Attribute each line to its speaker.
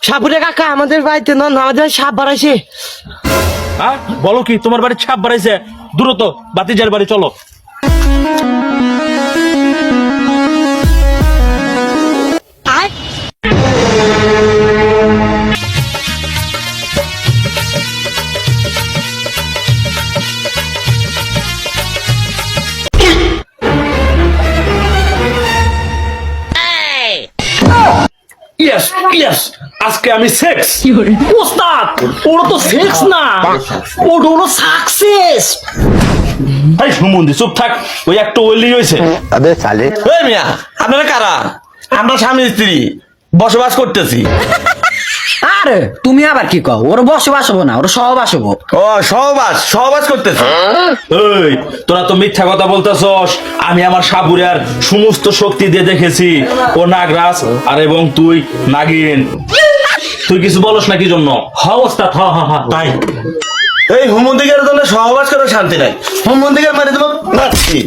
Speaker 1: সাপুরে কাকা আমাদের বাড়িতে নন আমাদের সাপ বাড়াইছে।
Speaker 2: হ্যাঁ বলো কি তোমার বাড়ির ছাপ বাড়াইছে? দ্রুত বাতিজার বাড়ি চলো। ইয়েস ইয়েস, আজকে আমি সেক্স।
Speaker 1: ওস্তাদ ওটা তো সেক্স না, ওটা হলো সাকসেস।
Speaker 2: এই সুমন্দি চুপ থাক, ওই একটু ওইলি হয়েছে।
Speaker 3: अबे साले
Speaker 4: এই মিয়া আপনারা কারা? আমরা স্বামী স্ত্রী বসবাস করতেছি।
Speaker 1: আরে তুমি আবার কি কও? ওর বসবাস হবো না, ওর সহবাস হবো।
Speaker 4: ও সহবাস করতেছি।
Speaker 2: এই তোরা তো মিথ্যা কথা বলতেছস। আমি আমার সাপুরের সমস্ত শক্তি দিয়ে দেখেছি ও নাগরাজ আর এবং তুই নাগিন। তুই কিছু বলস না কি জন্য? হ ওস্তাদ, হ হ হ তাই।
Speaker 4: এই হুমন্দিকের জন্য সহবাস করে শান্তি নাই। হুমন্দিকের মারি দেবো নাচ্ছি।